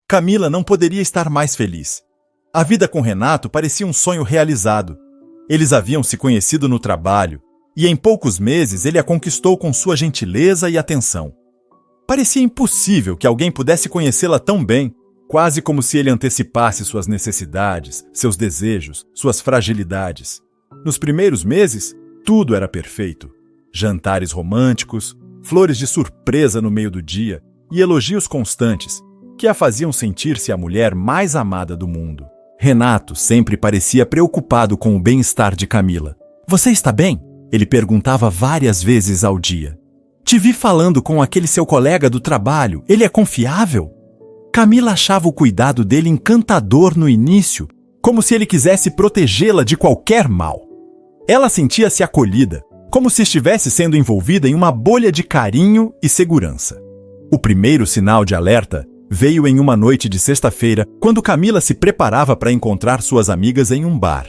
Camila não poderia estar mais feliz. A vida com Renato parecia um sonho realizado. Eles haviam se conhecido no trabalho, e em poucos meses ele a conquistou com sua gentileza e atenção. Parecia impossível que alguém pudesse conhecê-la tão bem, quase como se ele antecipasse suas necessidades, seus desejos, suas fragilidades. Nos primeiros meses, tudo era perfeito. Jantares românticos, flores de surpresa no meio do dia e elogios constantes, que a faziam sentir-se a mulher mais amada do mundo. Renato sempre parecia preocupado com o bem-estar de Camila. "Você está bem?" ele perguntava várias vezes ao dia. "Te vi falando com aquele seu colega do trabalho. Ele é confiável?" Camila achava o cuidado dele encantador no início, como se ele quisesse protegê-la de qualquer mal. Ela sentia-se acolhida, como se estivesse sendo envolvida em uma bolha de carinho e segurança. O primeiro sinal de alerta veio em uma noite de sexta-feira, quando Camila se preparava para encontrar suas amigas em um bar.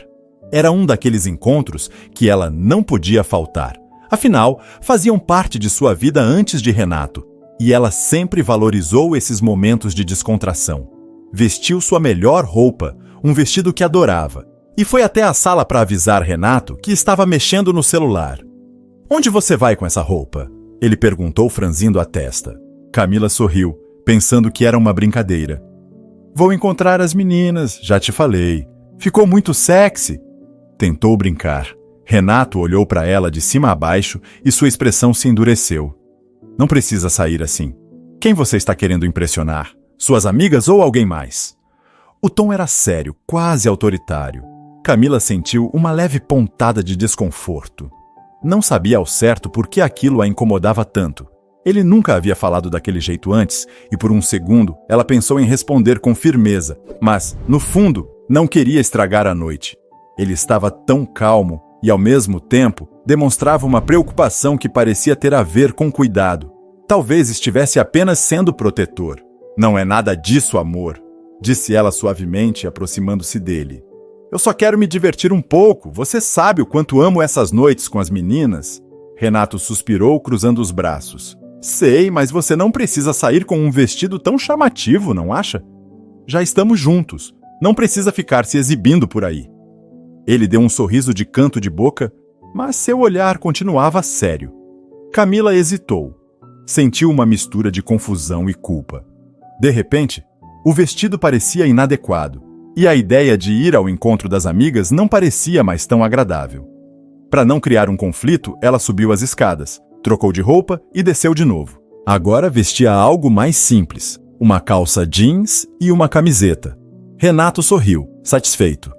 Era um daqueles encontros que ela não podia faltar. Afinal, faziam parte de sua vida antes de Renato, e ela sempre valorizou esses momentos de descontração. Vestiu sua melhor roupa, um vestido que adorava, e foi até a sala para avisar Renato que estava mexendo no celular. "Onde você vai com essa roupa?" ele perguntou, franzindo a testa. Camila sorriu, pensando que era uma brincadeira. "Vou encontrar as meninas, já te falei. Ficou muito sexy." Tentou brincar. Renato olhou para ela de cima a baixo e sua expressão se endureceu. "Não precisa sair assim. Quem você está querendo impressionar? Suas amigas ou alguém mais?" O tom era sério, quase autoritário. Camila sentiu uma leve pontada de desconforto. Não sabia ao certo por que aquilo a incomodava tanto. Ele nunca havia falado daquele jeito antes, e por um segundo ela pensou em responder com firmeza, mas, no fundo, não queria estragar a noite. Ele estava tão calmo e, ao mesmo tempo, demonstrava uma preocupação que parecia ter a ver com cuidado. Talvez estivesse apenas sendo protetor. "Não é nada disso, amor", disse ela suavemente, aproximando-se dele. "Eu só quero me divertir um pouco. Você sabe o quanto amo essas noites com as meninas." Renato suspirou, cruzando os braços. "Sei, mas você não precisa sair com um vestido tão chamativo, não acha? Já estamos juntos. Não precisa ficar se exibindo por aí." Ele deu um sorriso de canto de boca, mas seu olhar continuava sério. Camila hesitou. Sentiu uma mistura de confusão e culpa. De repente, o vestido parecia inadequado, e a ideia de ir ao encontro das amigas não parecia mais tão agradável. Para não criar um conflito, ela subiu as escadas, trocou de roupa e desceu de novo. Agora vestia algo mais simples, uma calça jeans e uma camiseta. Renato sorriu, satisfeito.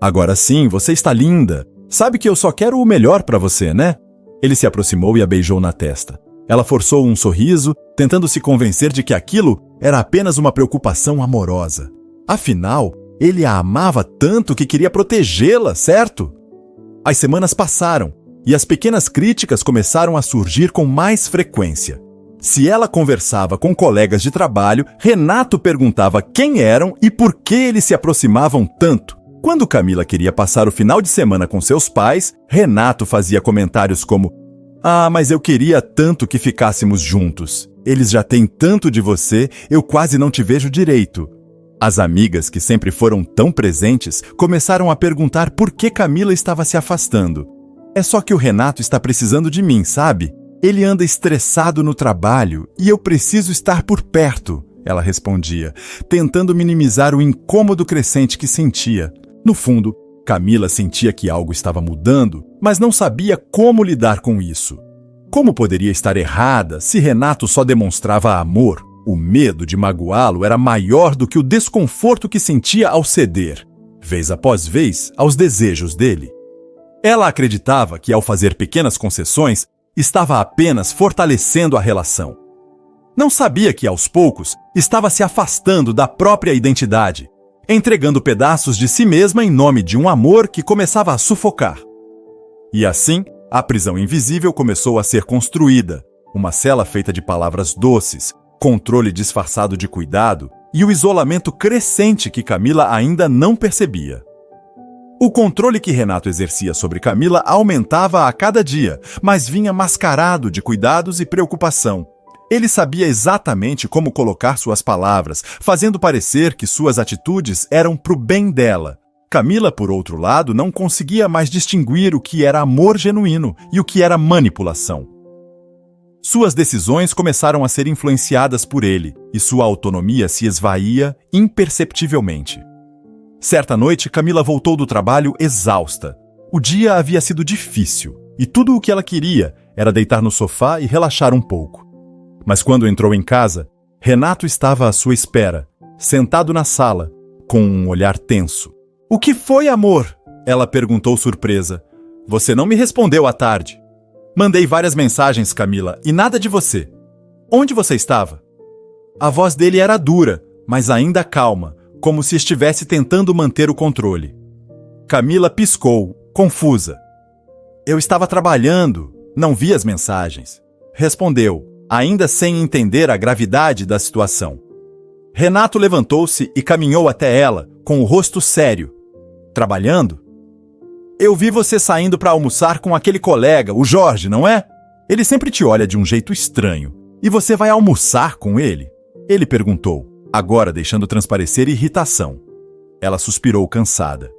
"Agora sim, você está linda. Sabe que eu só quero o melhor para você, né?" Ele se aproximou e a beijou na testa. Ela forçou um sorriso, tentando se convencer de que aquilo era apenas uma preocupação amorosa. Afinal, ele a amava tanto que queria protegê-la, certo? As semanas passaram, e as pequenas críticas começaram a surgir com mais frequência. Se ela conversava com colegas de trabalho, Renato perguntava quem eram e por que eles se aproximavam tanto. Quando Camila queria passar o final de semana com seus pais, Renato fazia comentários como: "Ah, mas eu queria tanto que ficássemos juntos. Eles já têm tanto de você, eu quase não te vejo direito." As amigas, que sempre foram tão presentes, começaram a perguntar por que Camila estava se afastando. "É só que o Renato está precisando de mim, sabe? Ele anda estressado no trabalho e eu preciso estar por perto", ela respondia, tentando minimizar o incômodo crescente que sentia. No fundo, Camila sentia que algo estava mudando, mas não sabia como lidar com isso. Como poderia estar errada se Renato só demonstrava amor? O medo de magoá-lo era maior do que o desconforto que sentia ao ceder, vez após vez, aos desejos dele. Ela acreditava que, ao fazer pequenas concessões, estava apenas fortalecendo a relação. Não sabia que, aos poucos, estava se afastando da própria identidade, entregando pedaços de si mesma em nome de um amor que começava a sufocar. E assim, a prisão invisível começou a ser construída, uma cela feita de palavras doces, controle disfarçado de cuidado e o isolamento crescente que Camila ainda não percebia. O controle que Renato exercia sobre Camila aumentava a cada dia, mas vinha mascarado de cuidados e preocupação. Ele sabia exatamente como colocar suas palavras, fazendo parecer que suas atitudes eram pro bem dela. Camila, por outro lado, não conseguia mais distinguir o que era amor genuíno e o que era manipulação. Suas decisões começaram a ser influenciadas por ele, e sua autonomia se esvaía imperceptivelmente. Certa noite, Camila voltou do trabalho exausta. O dia havia sido difícil, e tudo o que ela queria era deitar no sofá e relaxar um pouco. Mas quando entrou em casa, Renato estava à sua espera, sentado na sala, com um olhar tenso. "O que foi, amor?" ela perguntou surpresa. "Você não me respondeu à tarde." "Mandei várias mensagens, Camila, e nada de você. Onde você estava?" A voz dele era dura, mas ainda calma, como se estivesse tentando manter o controle. Camila piscou, confusa. "Eu estava trabalhando, não vi as mensagens", respondeu, ainda sem entender a gravidade da situação. Renato levantou-se e caminhou até ela, com o rosto sério. "Trabalhando? Eu vi você saindo para almoçar com aquele colega, o Jorge, não é? Ele sempre te olha de um jeito estranho. E você vai almoçar com ele?" Ele perguntou, agora deixando transparecer irritação. Ela suspirou cansada.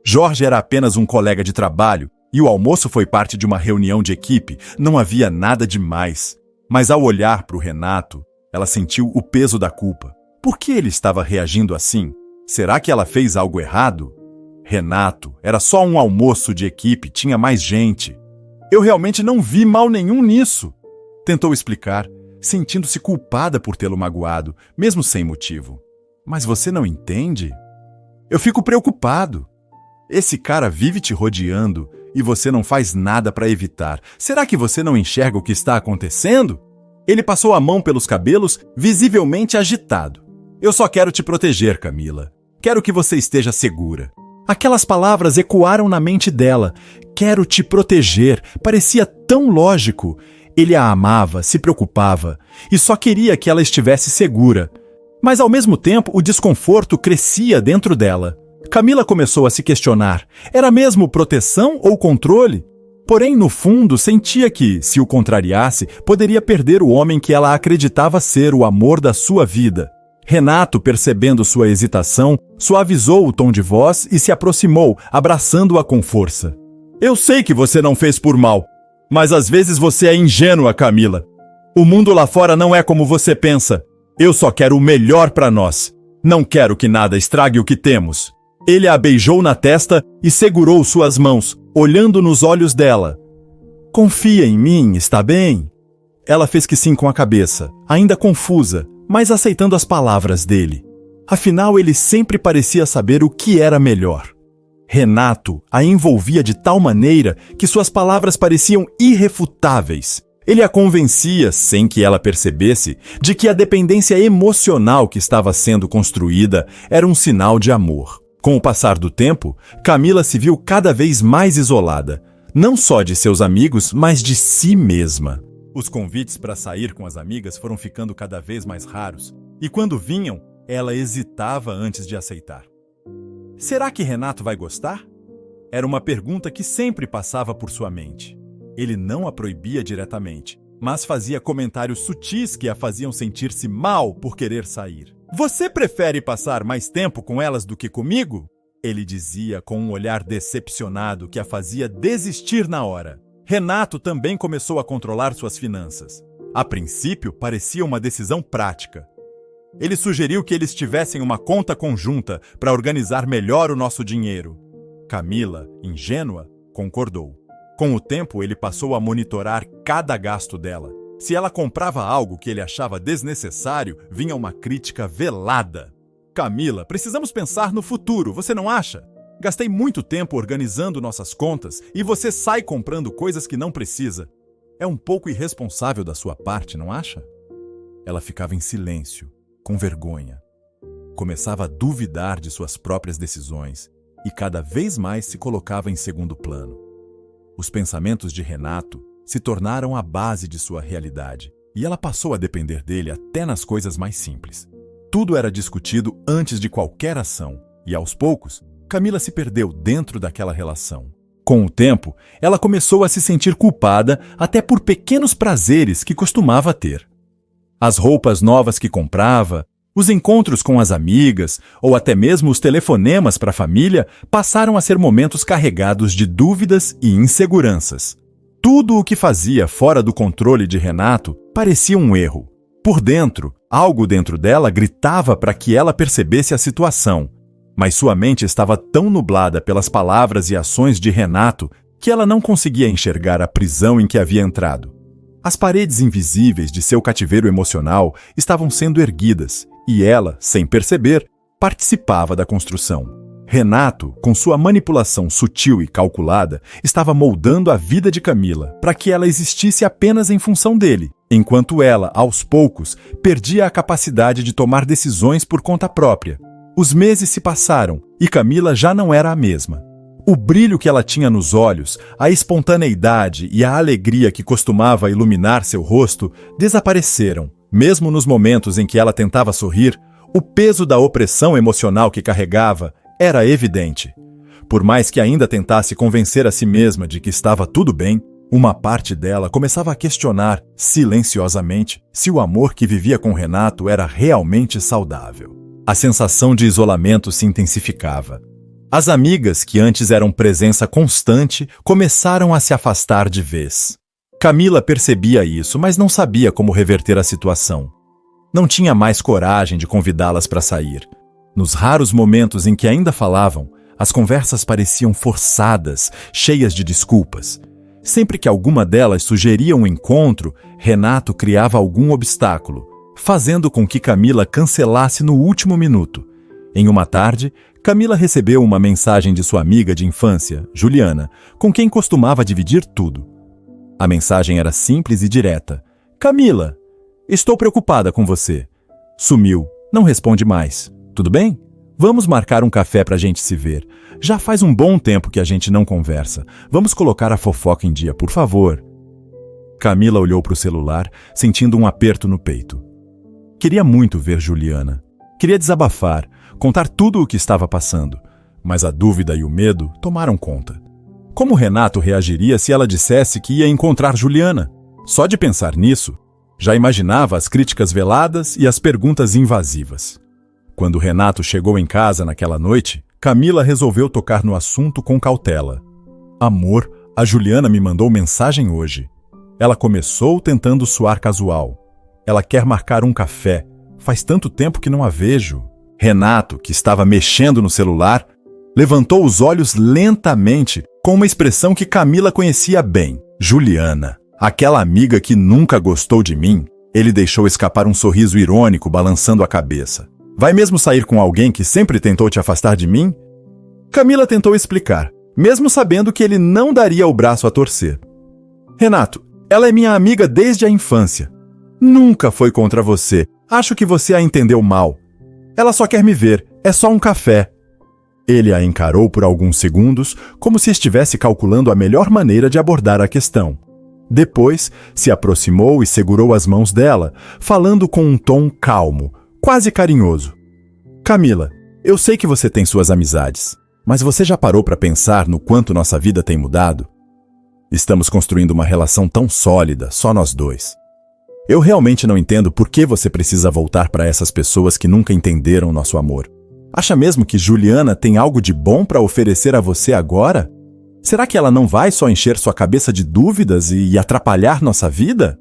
Jorge era apenas um colega de trabalho e o almoço foi parte de uma reunião de equipe, não havia nada demais. Mas ao olhar para o Renato, ela sentiu o peso da culpa. Por que ele estava reagindo assim? Será que ela fez algo errado? Renato, era só um almoço de equipe, tinha mais gente. "Eu realmente não vi mal nenhum nisso", tentou explicar, sentindo-se culpada por tê-lo magoado, mesmo sem motivo. "Mas você não entende? Eu fico preocupado. Esse cara vive te rodeando e você não faz nada para evitar. Será que você não enxerga o que está acontecendo?" Ele passou a mão pelos cabelos, visivelmente agitado. "Eu só quero te proteger, Camila. Quero que você esteja segura." Aquelas palavras ecoaram na mente dela. "Quero te proteger." Parecia tão lógico. Ele a amava, se preocupava, e só queria que ela estivesse segura. Mas ao mesmo tempo, o desconforto crescia dentro dela. Camila começou a se questionar. Era mesmo proteção ou controle? Porém, no fundo, sentia que, se o contrariasse, poderia perder o homem que ela acreditava ser o amor da sua vida. Renato, percebendo sua hesitação, suavizou o tom de voz e se aproximou, abraçando-a com força. "Eu sei que você não fez por mal, mas às vezes você é ingênua, Camila. O mundo lá fora não é como você pensa. Eu só quero o melhor para nós. Não quero que nada estrague o que temos." Ele a beijou na testa e segurou suas mãos, olhando nos olhos dela. "Confia em mim, está bem?" Ela fez que sim com a cabeça, ainda confusa, mas aceitando as palavras dele. Afinal, ele sempre parecia saber o que era melhor. Renato a envolvia de tal maneira que suas palavras pareciam irrefutáveis. Ele a convencia, sem que ela percebesse, de que a dependência emocional que estava sendo construída era um sinal de amor. Com o passar do tempo, Camila se viu cada vez mais isolada, não só de seus amigos, mas de si mesma. Os convites para sair com as amigas foram ficando cada vez mais raros, e quando vinham, ela hesitava antes de aceitar. Será que Renato vai gostar? Era uma pergunta que sempre passava por sua mente. Ele não a proibia diretamente, mas fazia comentários sutis que a faziam sentir-se mal por querer sair. "Você prefere passar mais tempo com elas do que comigo?" Ele dizia com um olhar decepcionado que a fazia desistir na hora. Renato também começou a controlar suas finanças. A princípio, parecia uma decisão prática. Ele sugeriu que eles tivessem uma conta conjunta para organizar melhor o nosso dinheiro. Camila, ingênua, concordou. Com o tempo, ele passou a monitorar cada gasto dela. Se ela comprava algo que ele achava desnecessário, vinha uma crítica velada. "Camila, precisamos pensar no futuro, você não acha? Gastei muito tempo organizando nossas contas e você sai comprando coisas que não precisa. É um pouco irresponsável da sua parte, não acha?" Ela ficava em silêncio, com vergonha. Começava a duvidar de suas próprias decisões e cada vez mais se colocava em segundo plano. Os pensamentos de Renato se tornaram a base de sua realidade, e ela passou a depender dele até nas coisas mais simples. Tudo era discutido antes de qualquer ação, e aos poucos, Camila se perdeu dentro daquela relação. Com o tempo, ela começou a se sentir culpada até por pequenos prazeres que costumava ter. As roupas novas que comprava, os encontros com as amigas ou até mesmo os telefonemas para a família passaram a ser momentos carregados de dúvidas e inseguranças. Tudo o que fazia fora do controle de Renato parecia um erro. Por dentro, algo dentro dela gritava para que ela percebesse a situação, mas sua mente estava tão nublada pelas palavras e ações de Renato que ela não conseguia enxergar a prisão em que havia entrado. As paredes invisíveis de seu cativeiro emocional estavam sendo erguidas e ela, sem perceber, participava da construção. Renato, com sua manipulação sutil e calculada, estava moldando a vida de Camila para que ela existisse apenas em função dele, enquanto ela, aos poucos, perdia a capacidade de tomar decisões por conta própria. Os meses se passaram e Camila já não era a mesma. O brilho que ela tinha nos olhos, a espontaneidade e a alegria que costumava iluminar seu rosto desapareceram. Mesmo nos momentos em que ela tentava sorrir, o peso da opressão emocional que carregava era evidente. Por mais que ainda tentasse convencer a si mesma de que estava tudo bem, uma parte dela começava a questionar, silenciosamente, se o amor que vivia com Renato era realmente saudável. A sensação de isolamento se intensificava. As amigas, que antes eram presença constante, começaram a se afastar de vez. Camila percebia isso, mas não sabia como reverter a situação. Não tinha mais coragem de convidá-las para sair. Nos raros momentos em que ainda falavam, as conversas pareciam forçadas, cheias de desculpas. Sempre que alguma delas sugeria um encontro, Renato criava algum obstáculo, fazendo com que Camila cancelasse no último minuto. Em uma tarde, Camila recebeu uma mensagem de sua amiga de infância, Juliana, com quem costumava dividir tudo. A mensagem era simples e direta. Camila, estou preocupada com você. Sumiu, não responde mais. Tudo bem? Vamos marcar um café pra gente se ver. Já faz um bom tempo que a gente não conversa. Vamos colocar a fofoca em dia, por favor. Camila olhou para o celular, sentindo um aperto no peito. Queria muito ver Juliana. Queria desabafar, contar tudo o que estava passando. Mas a dúvida e o medo tomaram conta. Como Renato reagiria se ela dissesse que ia encontrar Juliana? Só de pensar nisso, já imaginava as críticas veladas e as perguntas invasivas. Quando Renato chegou em casa naquela noite, Camila resolveu tocar no assunto com cautela. Amor, a Juliana me mandou mensagem hoje. Ela começou tentando soar casual. Ela quer marcar um café. Faz tanto tempo que não a vejo. Renato, que estava mexendo no celular, levantou os olhos lentamente com uma expressão que Camila conhecia bem. Juliana, aquela amiga que nunca gostou de mim. Ele deixou escapar um sorriso irônico, balançando a cabeça. Vai mesmo sair com alguém que sempre tentou te afastar de mim? Camila tentou explicar, mesmo sabendo que ele não daria o braço a torcer. Renato, ela é minha amiga desde a infância. Nunca foi contra você. Acho que você a entendeu mal. Ela só quer me ver. É só um café. Ele a encarou por alguns segundos, como se estivesse calculando a melhor maneira de abordar a questão. Depois, se aproximou e segurou as mãos dela, falando com um tom calmo, quase carinhoso. Camila, eu sei que você tem suas amizades, mas você já parou para pensar no quanto nossa vida tem mudado? Estamos construindo uma relação tão sólida, só nós dois. Eu realmente não entendo por que você precisa voltar para essas pessoas que nunca entenderam nosso amor. Acha mesmo que Juliana tem algo de bom para oferecer a você agora? Será que ela não vai só encher sua cabeça de dúvidas e atrapalhar nossa vida?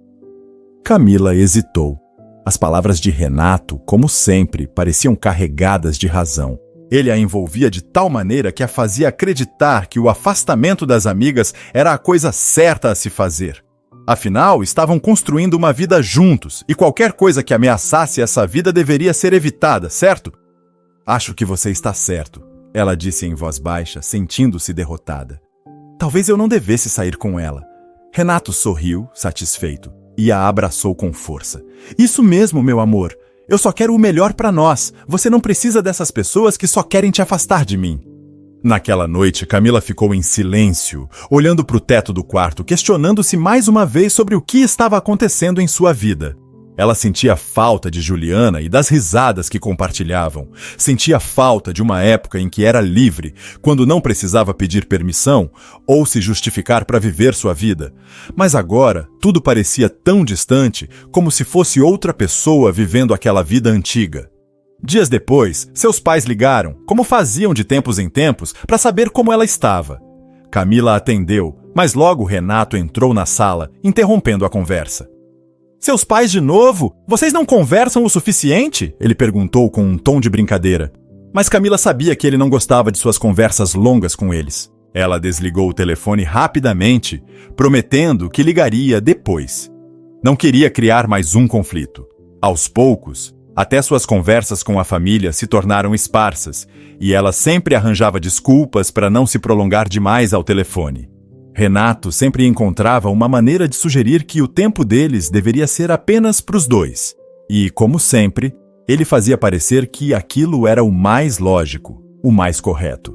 Camila hesitou. As palavras de Renato, como sempre, pareciam carregadas de razão. Ele a envolvia de tal maneira que a fazia acreditar que o afastamento das amigas era a coisa certa a se fazer. Afinal, estavam construindo uma vida juntos e qualquer coisa que ameaçasse essa vida deveria ser evitada, certo? Acho que você está certo, ela disse em voz baixa, sentindo-se derrotada. Talvez eu não devesse sair com ela. Renato sorriu, satisfeito, e a abraçou com força. Isso mesmo, meu amor. Eu só quero o melhor para nós. Você não precisa dessas pessoas que só querem te afastar de mim. Naquela noite, Camila ficou em silêncio, olhando para o teto do quarto, questionando-se mais uma vez sobre o que estava acontecendo em sua vida. Ela sentia falta de Juliana e das risadas que compartilhavam. Sentia falta de uma época em que era livre, quando não precisava pedir permissão ou se justificar para viver sua vida. Mas agora, tudo parecia tão distante, como se fosse outra pessoa vivendo aquela vida antiga. Dias depois, seus pais ligaram, como faziam de tempos em tempos, para saber como ela estava. Camila atendeu, mas logo Renato entrou na sala, interrompendo a conversa. Seus pais de novo? Vocês não conversam o suficiente? Ele perguntou com um tom de brincadeira. Mas Camila sabia que ele não gostava de suas conversas longas com eles. Ela desligou o telefone rapidamente, prometendo que ligaria depois. Não queria criar mais um conflito. Aos poucos, até suas conversas com a família se tornaram esparsas, e ela sempre arranjava desculpas para não se prolongar demais ao telefone. Renato sempre encontrava uma maneira de sugerir que o tempo deles deveria ser apenas para os dois. E, como sempre, ele fazia parecer que aquilo era o mais lógico, o mais correto.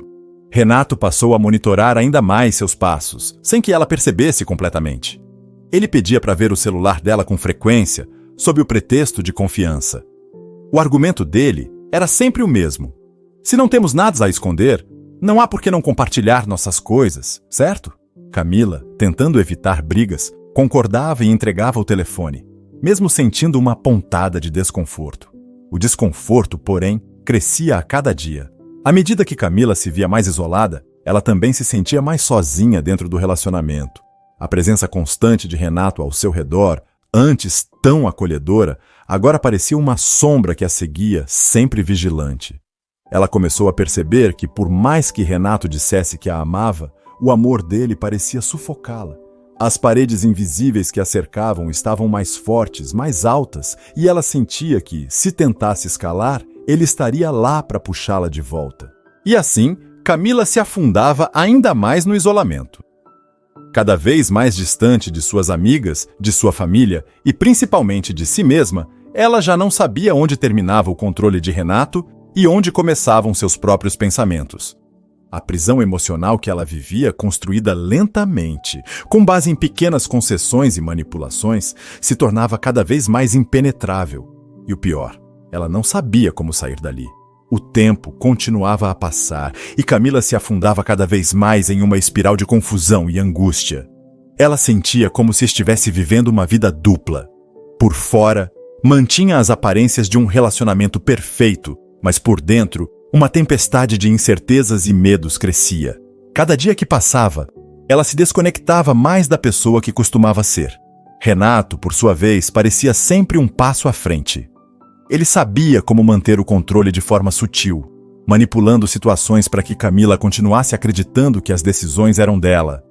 Renato passou a monitorar ainda mais seus passos, sem que ela percebesse completamente. Ele pedia para ver o celular dela com frequência, sob o pretexto de confiança. O argumento dele era sempre o mesmo. Se não temos nada a esconder, não há por que não compartilhar nossas coisas, certo? Camila, tentando evitar brigas, concordava e entregava o telefone, mesmo sentindo uma pontada de desconforto. O desconforto, porém, crescia a cada dia. À medida que Camila se via mais isolada, ela também se sentia mais sozinha dentro do relacionamento. A presença constante de Renato ao seu redor, antes tão acolhedora, agora parecia uma sombra que a seguia, sempre vigilante. Ela começou a perceber que, por mais que Renato dissesse que a amava, o amor dele parecia sufocá-la. As paredes invisíveis que a cercavam estavam mais fortes, mais altas, e ela sentia que, se tentasse escalar, ele estaria lá para puxá-la de volta. E assim, Camila se afundava ainda mais no isolamento. Cada vez mais distante de suas amigas, de sua família e principalmente de si mesma, ela já não sabia onde terminava o controle de Renato e onde começavam seus próprios pensamentos. A prisão emocional que ela vivia, construída lentamente, com base em pequenas concessões e manipulações, se tornava cada vez mais impenetrável. E o pior, ela não sabia como sair dali. O tempo continuava a passar e Camila se afundava cada vez mais em uma espiral de confusão e angústia. Ela sentia como se estivesse vivendo uma vida dupla. Por fora, mantinha as aparências de um relacionamento perfeito, mas por dentro, uma tempestade de incertezas e medos crescia. Cada dia que passava, ela se desconectava mais da pessoa que costumava ser. Renato, por sua vez, parecia sempre um passo à frente. Ele sabia como manter o controle de forma sutil, manipulando situações para que Camila continuasse acreditando que as decisões eram dela.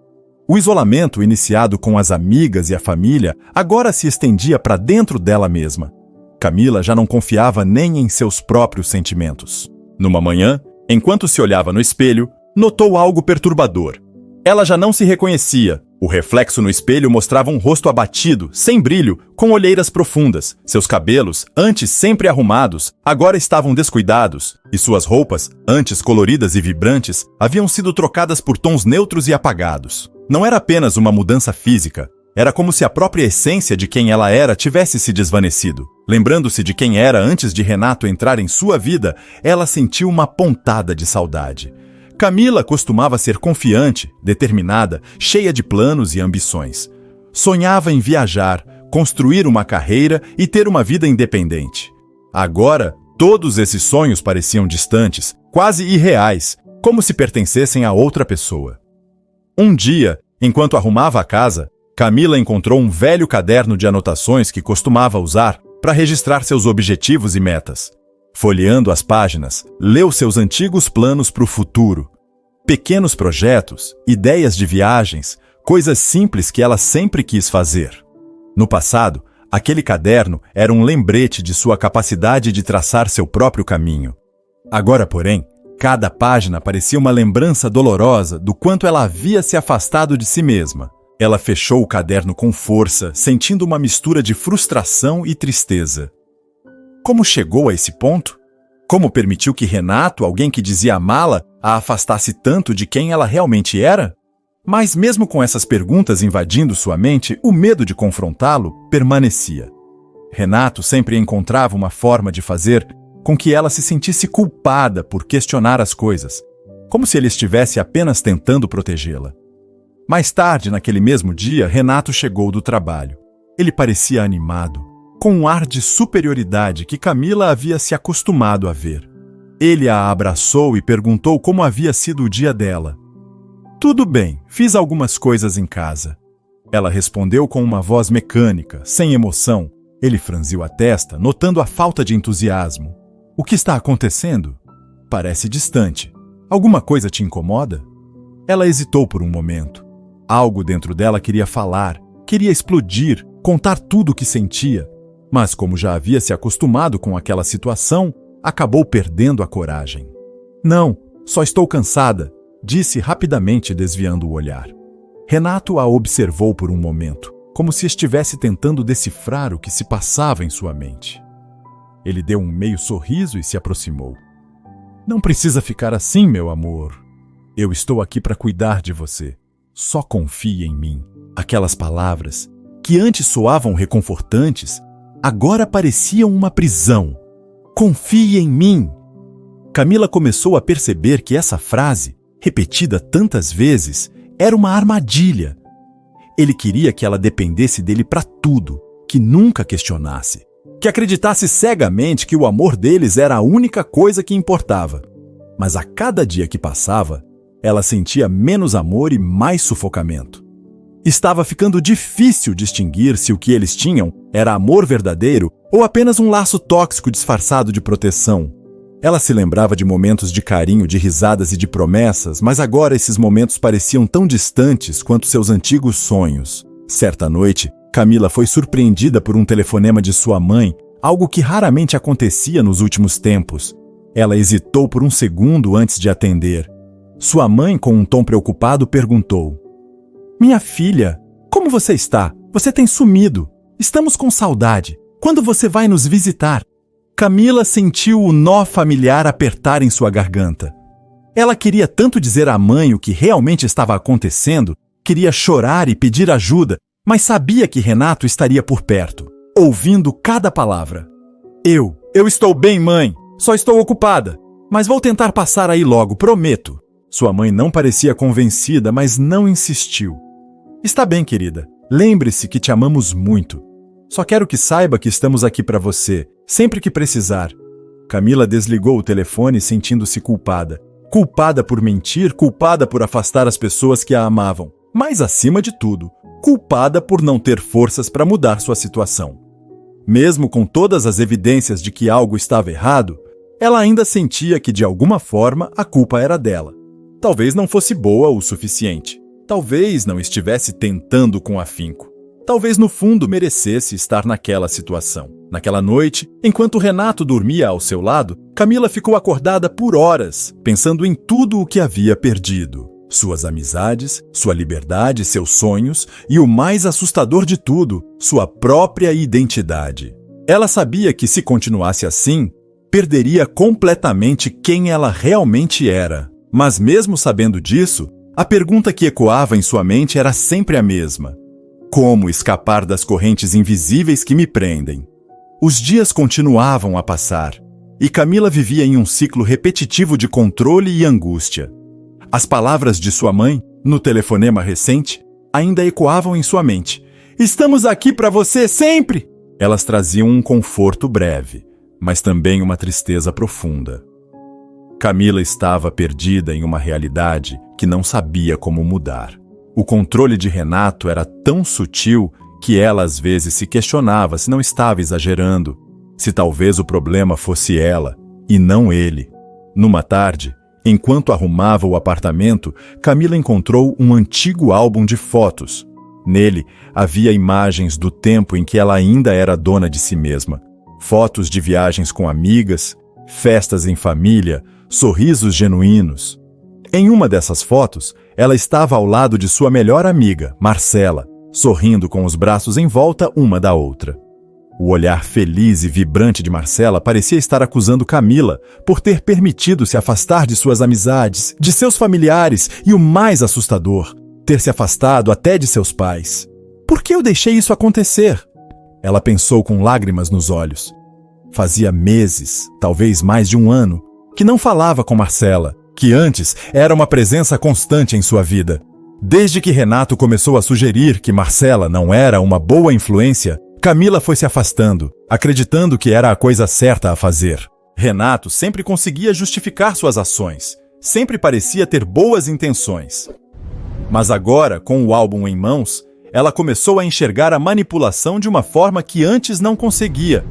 O isolamento, iniciado com as amigas e a família, agora se estendia para dentro dela mesma. Camila já não confiava nem em seus próprios sentimentos. Numa manhã, enquanto se olhava no espelho, notou algo perturbador. Ela já não se reconhecia. O reflexo no espelho mostrava um rosto abatido, sem brilho, com olheiras profundas. Seus cabelos, antes sempre arrumados, agora estavam descuidados, e suas roupas, antes coloridas e vibrantes, haviam sido trocadas por tons neutros e apagados. Não era apenas uma mudança física. Era como se a própria essência de quem ela era tivesse se desvanecido. Lembrando-se de quem era antes de Renato entrar em sua vida, ela sentiu uma pontada de saudade. Camila costumava ser confiante, determinada, cheia de planos e ambições. Sonhava em viajar, construir uma carreira e ter uma vida independente. Agora, todos esses sonhos pareciam distantes, quase irreais, como se pertencessem a outra pessoa. Um dia, enquanto arrumava a casa, Camila encontrou um velho caderno de anotações que costumava usar para registrar seus objetivos e metas. Folheando as páginas, leu seus antigos planos para o futuro. Pequenos projetos, ideias de viagens, coisas simples que ela sempre quis fazer. No passado, aquele caderno era um lembrete de sua capacidade de traçar seu próprio caminho. Agora, porém, cada página parecia uma lembrança dolorosa do quanto ela havia se afastado de si mesma. Ela fechou o caderno com força, sentindo uma mistura de frustração e tristeza. Como chegou a esse ponto? Como permitiu que Renato, alguém que dizia amá-la, a afastasse tanto de quem ela realmente era? Mas mesmo com essas perguntas invadindo sua mente, o medo de confrontá-lo permanecia. Renato sempre encontrava uma forma de fazer com que ela se sentisse culpada por questionar as coisas, como se ele estivesse apenas tentando protegê-la. Mais tarde, naquele mesmo dia, Renato chegou do trabalho. Ele parecia animado, com um ar de superioridade que Camila havia se acostumado a ver. Ele a abraçou e perguntou como havia sido o dia dela. "Tudo bem, fiz algumas coisas em casa." Ela respondeu com uma voz mecânica, sem emoção. Ele franziu a testa, notando a falta de entusiasmo. "O que está acontecendo? Parece distante. Alguma coisa te incomoda?" Ela hesitou por um momento. Algo dentro dela queria falar, queria explodir, contar tudo o que sentia. Mas como já havia se acostumado com aquela situação, acabou perdendo a coragem. "Não, só estou cansada", disse rapidamente, desviando o olhar. Renato a observou por um momento, como se estivesse tentando decifrar o que se passava em sua mente. Ele deu um meio sorriso e se aproximou. "Não precisa ficar assim, meu amor. Eu estou aqui para cuidar de você. Só confie em mim." Aquelas palavras, que antes soavam reconfortantes, agora pareciam uma prisão. "Confie em mim." Camila começou a perceber que essa frase, repetida tantas vezes, era uma armadilha. Ele queria que ela dependesse dele para tudo, que nunca questionasse, que acreditasse cegamente que o amor deles era a única coisa que importava. Mas a cada dia que passava, ela sentia menos amor e mais sufocamento. Estava ficando difícil distinguir se o que eles tinham era amor verdadeiro ou apenas um laço tóxico disfarçado de proteção. Ela se lembrava de momentos de carinho, de risadas e de promessas, mas agora esses momentos pareciam tão distantes quanto seus antigos sonhos. Certa noite, Camila foi surpreendida por um telefonema de sua mãe, algo que raramente acontecia nos últimos tempos. Ela hesitou por um segundo antes de atender. Sua mãe, com um tom preocupado, perguntou: "Minha filha, como você está? Você tem sumido. Estamos com saudade. Quando você vai nos visitar?" Camila sentiu o nó familiar apertar em sua garganta. Ela queria tanto dizer à mãe o que realmente estava acontecendo, queria chorar e pedir ajuda, mas sabia que Renato estaria por perto, ouvindo cada palavra. Eu estou bem, mãe. Só estou ocupada. Mas vou tentar passar aí logo, prometo." Sua mãe não parecia convencida, mas não insistiu. "Está bem, querida. Lembre-se que te amamos muito. Só quero que saiba que estamos aqui para você, sempre que precisar." Camila desligou o telefone sentindo-se culpada. Culpada por mentir, culpada por afastar as pessoas que a amavam. Mas, acima de tudo, culpada por não ter forças para mudar sua situação. Mesmo com todas as evidências de que algo estava errado, ela ainda sentia que, de alguma forma, a culpa era dela. Talvez não fosse boa o suficiente. Talvez não estivesse tentando com afinco. Talvez no fundo merecesse estar naquela situação. Naquela noite, enquanto Renato dormia ao seu lado, Camila ficou acordada por horas, pensando em tudo o que havia perdido. Suas amizades, sua liberdade, seus sonhos e, o mais assustador de tudo, sua própria identidade. Ela sabia que, se continuasse assim, perderia completamente quem ela realmente era. Mas mesmo sabendo disso, a pergunta que ecoava em sua mente era sempre a mesma: como escapar das correntes invisíveis que me prendem? Os dias continuavam a passar, e Camila vivia em um ciclo repetitivo de controle e angústia. As palavras de sua mãe, no telefonema recente, ainda ecoavam em sua mente. "Estamos aqui para você sempre!" Elas traziam um conforto breve, mas também uma tristeza profunda. Camila estava perdida em uma realidade que não sabia como mudar. O controle de Renato era tão sutil que ela às vezes se questionava se não estava exagerando, se talvez o problema fosse ela e não ele. Numa tarde, enquanto arrumava o apartamento, Camila encontrou um antigo álbum de fotos. Nele havia imagens do tempo em que ela ainda era dona de si mesma. Fotos de viagens com amigas, festas em família, sorrisos genuínos. Em uma dessas fotos, ela estava ao lado de sua melhor amiga, Marcela, sorrindo com os braços em volta uma da outra. O olhar feliz e vibrante de Marcela parecia estar acusando Camila por ter permitido se afastar de suas amizades, de seus familiares e, o mais assustador, ter se afastado até de seus pais. "Por que eu deixei isso acontecer?" Ela pensou com lágrimas nos olhos. Fazia meses, talvez mais de um ano, que não falava com Marcela, que antes era uma presença constante em sua vida. Desde que Renato começou a sugerir que Marcela não era uma boa influência, Camila foi se afastando, acreditando que era a coisa certa a fazer. Renato sempre conseguia justificar suas ações, sempre parecia ter boas intenções. Mas agora, com o álbum em mãos, ela começou a enxergar a manipulação de uma forma que antes não conseguia.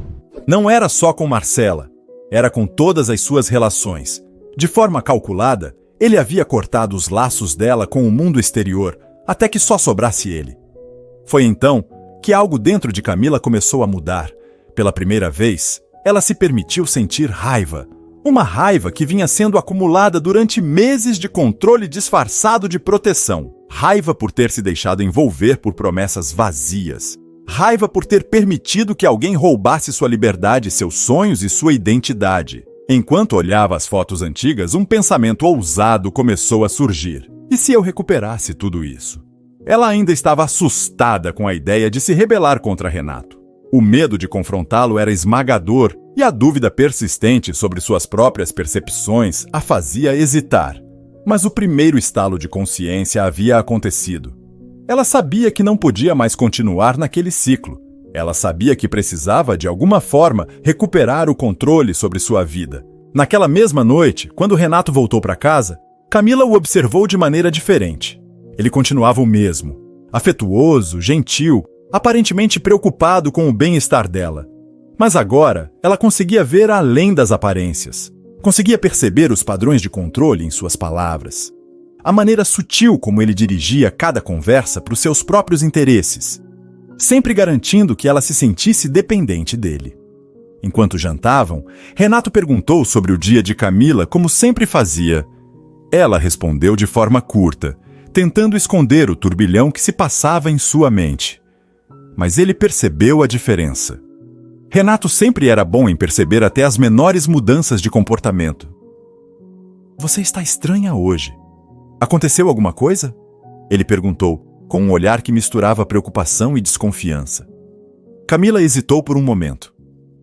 Não era só com Marcela, era com todas as suas relações. De forma calculada, ele havia cortado os laços dela com o mundo exterior, até que só sobrasse ele. Foi então que algo dentro de Camila começou a mudar. Pela primeira vez, ela se permitiu sentir raiva. Uma raiva que vinha sendo acumulada durante meses de controle disfarçado de proteção. Raiva por ter se deixado envolver por promessas vazias. Raiva por ter permitido que alguém roubasse sua liberdade, seus sonhos e sua identidade. Enquanto olhava as fotos antigas, um pensamento ousado começou a surgir. E se eu recuperasse tudo isso? Ela ainda estava assustada com a ideia de se rebelar contra Renato. O medo de confrontá-lo era esmagador e a dúvida persistente sobre suas próprias percepções a fazia hesitar. Mas o primeiro estalo de consciência havia acontecido. Ela sabia que não podia mais continuar naquele ciclo. Ela sabia que precisava, de alguma forma, recuperar o controle sobre sua vida. Naquela mesma noite, quando Renato voltou para casa, Camila o observou de maneira diferente. Ele continuava o mesmo, afetuoso, gentil, aparentemente preocupado com o bem-estar dela. Mas agora, ela conseguia ver além das aparências. Conseguia perceber os padrões de controle em suas palavras. A maneira sutil como ele dirigia cada conversa para os seus próprios interesses, sempre garantindo que ela se sentisse dependente dele. Enquanto jantavam, Renato perguntou sobre o dia de Camila como sempre fazia. Ela respondeu de forma curta, tentando esconder o turbilhão que se passava em sua mente. Mas ele percebeu a diferença. Renato sempre era bom em perceber até as menores mudanças de comportamento. Você está estranha hoje. Aconteceu alguma coisa? Ele perguntou, com um olhar que misturava preocupação e desconfiança. Camila hesitou por um momento.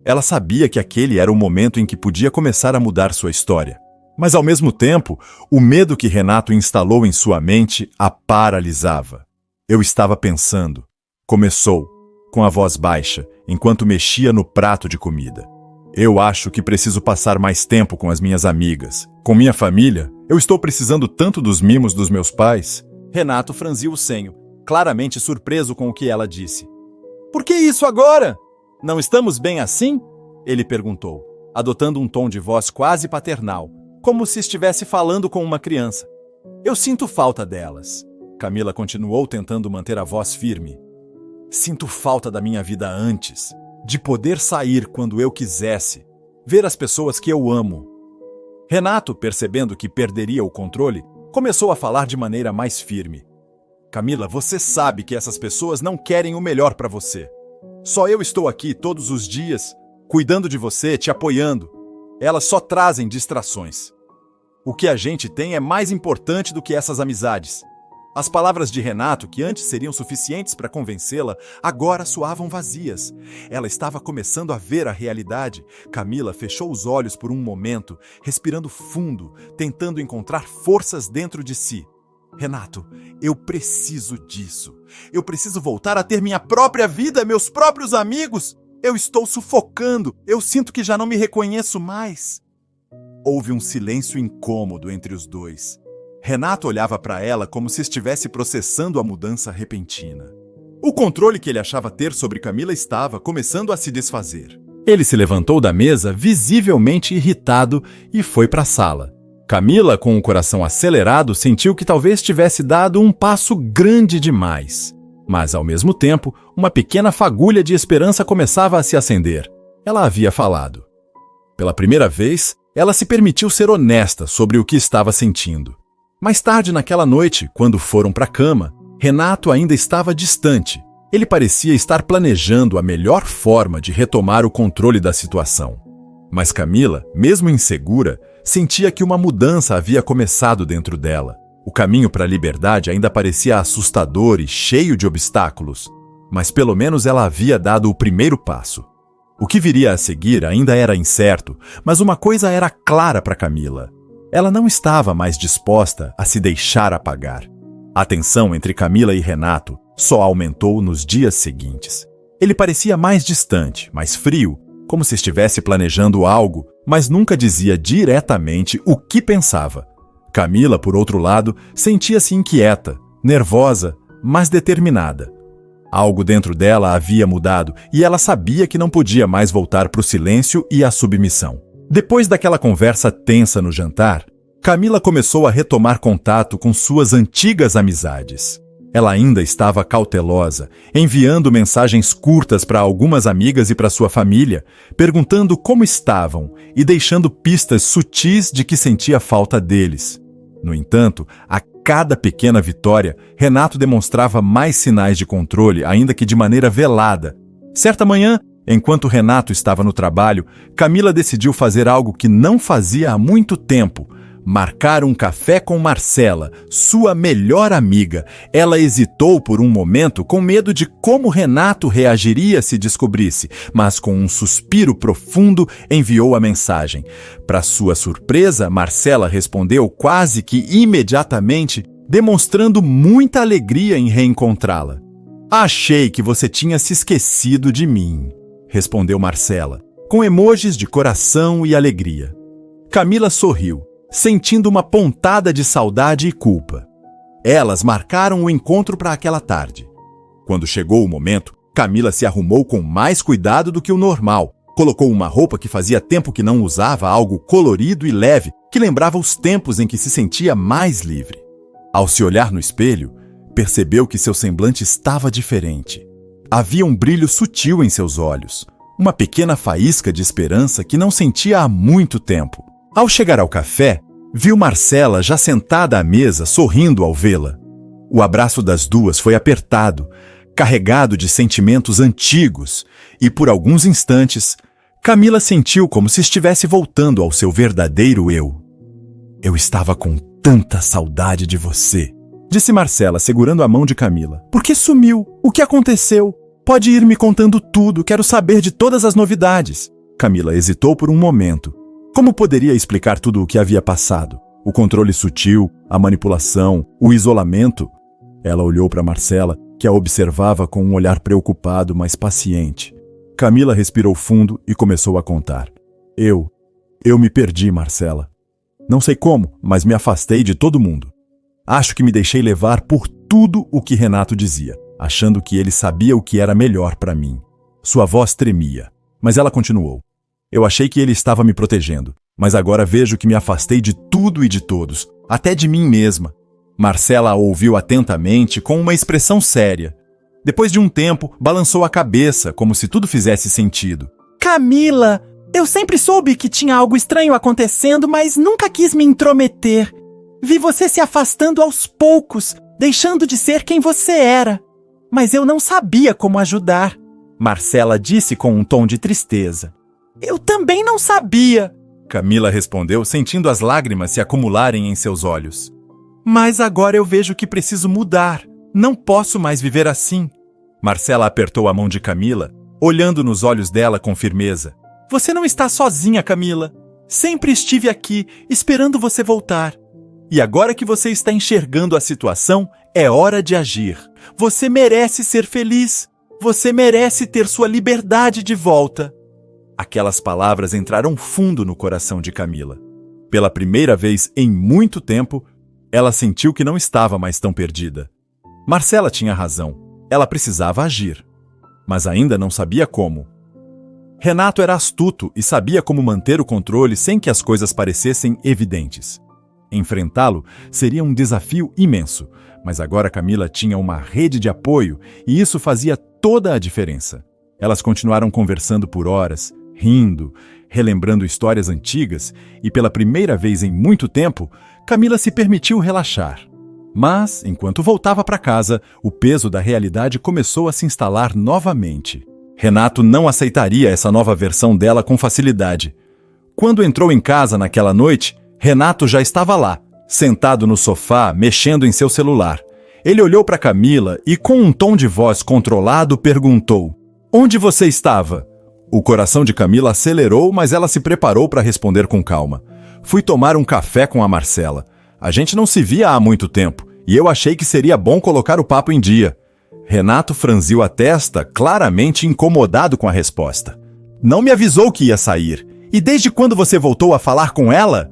Ela sabia que aquele era o momento em que podia começar a mudar sua história. Mas, ao mesmo tempo, o medo que Renato instalou em sua mente a paralisava. Eu estava pensando. Começou, com a voz baixa, enquanto mexia no prato de comida. Eu acho que preciso passar mais tempo com as minhas amigas. Com minha família, eu estou precisando tanto dos mimos dos meus pais. Renato franziu o senho, claramente surpreso com o que ela disse. Por que isso agora? Não estamos bem assim? Ele perguntou, adotando um tom de voz quase paternal, como se estivesse falando com uma criança. Eu sinto falta delas. Camila continuou tentando manter a voz firme. Sinto falta da minha vida antes, de poder sair quando eu quisesse, ver as pessoas que eu amo. Renato, percebendo que perderia o controle, começou a falar de maneira mais firme. Camila, você sabe que essas pessoas não querem o melhor para você. Só eu estou aqui todos os dias, cuidando de você, te apoiando. Elas só trazem distrações. O que a gente tem é mais importante do que essas amizades. As palavras de Renato, que antes seriam suficientes para convencê-la, agora soavam vazias. Ela estava começando a ver a realidade. Camila fechou os olhos por um momento, respirando fundo, tentando encontrar forças dentro de si. Renato, eu preciso disso. Eu preciso voltar a ter minha própria vida, meus próprios amigos. Eu estou sufocando. Eu sinto que já não me reconheço mais. Houve um silêncio incômodo entre os dois. Renato olhava para ela como se estivesse processando a mudança repentina. O controle que ele achava ter sobre Camila estava começando a se desfazer. Ele se levantou da mesa, visivelmente irritado, e foi para a sala. Camila, com o coração acelerado, sentiu que talvez tivesse dado um passo grande demais. Mas, ao mesmo tempo, uma pequena fagulha de esperança começava a se acender. Ela havia falado. Pela primeira vez, ela se permitiu ser honesta sobre o que estava sentindo. Mais tarde naquela noite, quando foram para a cama, Renato ainda estava distante. Ele parecia estar planejando a melhor forma de retomar o controle da situação. Mas Camila, mesmo insegura, sentia que uma mudança havia começado dentro dela. O caminho para a liberdade ainda parecia assustador e cheio de obstáculos. mas pelo menos ela havia dado o primeiro passo. O que viria a seguir ainda era incerto, mas uma coisa era clara para Camila. Ela não estava mais disposta a se deixar apagar. A tensão entre Camila e Renato só aumentou nos dias seguintes. Ele parecia mais distante, mais frio, como se estivesse planejando algo, mas nunca dizia diretamente o que pensava. Camila, por outro lado, sentia-se inquieta, nervosa, mas determinada. Algo dentro dela havia mudado e ela sabia que não podia mais voltar para o silêncio e a submissão. Depois daquela conversa tensa no jantar, Camila começou a retomar contato com suas antigas amizades. Ela ainda estava cautelosa, enviando mensagens curtas para algumas amigas e para sua família, perguntando como estavam e deixando pistas sutis de que sentia falta deles. No entanto, a cada pequena vitória, Renato demonstrava mais sinais de controle, ainda que de maneira velada. Certa manhã, enquanto Renato estava no trabalho, Camila decidiu fazer algo que não fazia há muito tempo: marcar um café com Marcela, sua melhor amiga. Ela hesitou por um momento, com medo de como Renato reagiria se descobrisse, mas com um suspiro profundo enviou a mensagem. Para sua surpresa, Marcela respondeu quase que imediatamente, demonstrando muita alegria em reencontrá-la. "Achei que você tinha se esquecido de mim", respondeu Marcela, com emojis de coração e alegria. Camila sorriu, sentindo uma pontada de saudade e culpa. Elas marcaram o encontro para aquela tarde. Quando chegou o momento, Camila se arrumou com mais cuidado do que o normal. Colocou uma roupa que fazia tempo que não usava, algo colorido e leve, que lembrava os tempos em que se sentia mais livre. Ao se olhar no espelho, percebeu que seu semblante estava diferente. Havia um brilho sutil em seus olhos, uma pequena faísca de esperança que não sentia há muito tempo. Ao chegar ao café, viu Marcela já sentada à mesa, sorrindo ao vê-la. O abraço das duas foi apertado, carregado de sentimentos antigos, e por alguns instantes, Camila sentiu como se estivesse voltando ao seu verdadeiro eu. "Eu estava com tanta saudade de você", disse Marcela, segurando a mão de Camila. "Por que sumiu? O que aconteceu? Pode ir me contando tudo, quero saber de todas as novidades." Camila hesitou por um momento. Como poderia explicar tudo o que havia passado? O controle sutil, a manipulação, o isolamento? Ela olhou para Marcela, que a observava com um olhar preocupado, mas paciente. Camila respirou fundo e começou a contar. Eu me perdi, Marcela. Não sei como, mas me afastei de todo mundo. Acho que me deixei levar por tudo o que Renato dizia, achando que ele sabia o que era melhor para mim. Sua voz tremia, mas ela continuou. Eu achei que ele estava me protegendo, mas agora vejo que me afastei de tudo e de todos, até de mim mesma. Marcela a ouviu atentamente, com uma expressão séria. Depois de um tempo, balançou a cabeça, como se tudo fizesse sentido. Camila, eu sempre soube que tinha algo estranho acontecendo, mas nunca quis me intrometer. Vi você se afastando aos poucos, deixando de ser quem você era. Mas eu não sabia como ajudar. Marcela disse com um tom de tristeza. Eu também não sabia, Camila respondeu, sentindo as lágrimas se acumularem em seus olhos. Mas agora eu vejo que preciso mudar. Não posso mais viver assim. Marcela apertou a mão de Camila, olhando nos olhos dela com firmeza. Você não está sozinha, Camila. Sempre estive aqui, esperando você voltar. E agora que você está enxergando a situação, é hora de agir. Você merece ser feliz. Você merece ter sua liberdade de volta. Aquelas palavras entraram fundo no coração de Camila. Pela primeira vez em muito tempo, ela sentiu que não estava mais tão perdida. Marcela tinha razão. Ela precisava agir. Mas ainda não sabia como. Renato era astuto e sabia como manter o controle sem que as coisas parecessem evidentes. Enfrentá-lo seria um desafio imenso, mas agora Camila tinha uma rede de apoio e isso fazia toda a diferença. Elas continuaram conversando por horas, rindo, relembrando histórias antigas e pela primeira vez em muito tempo, Camila se permitiu relaxar. Mas, enquanto voltava para casa, o peso da realidade começou a se instalar novamente. Renato não aceitaria essa nova versão dela com facilidade. Quando entrou em casa naquela noite, Renato já estava lá, sentado no sofá, mexendo em seu celular. Ele olhou para Camila e, com um tom de voz controlado, perguntou: "Onde você estava?" O coração de Camila acelerou, mas ela se preparou para responder com calma. "Fui tomar um café com a Marcela. A gente não se via há muito tempo, e eu achei que seria bom colocar o papo em dia." Renato franziu a testa, claramente incomodado com a resposta. "Não me avisou que ia sair. E desde quando você voltou a falar com ela?"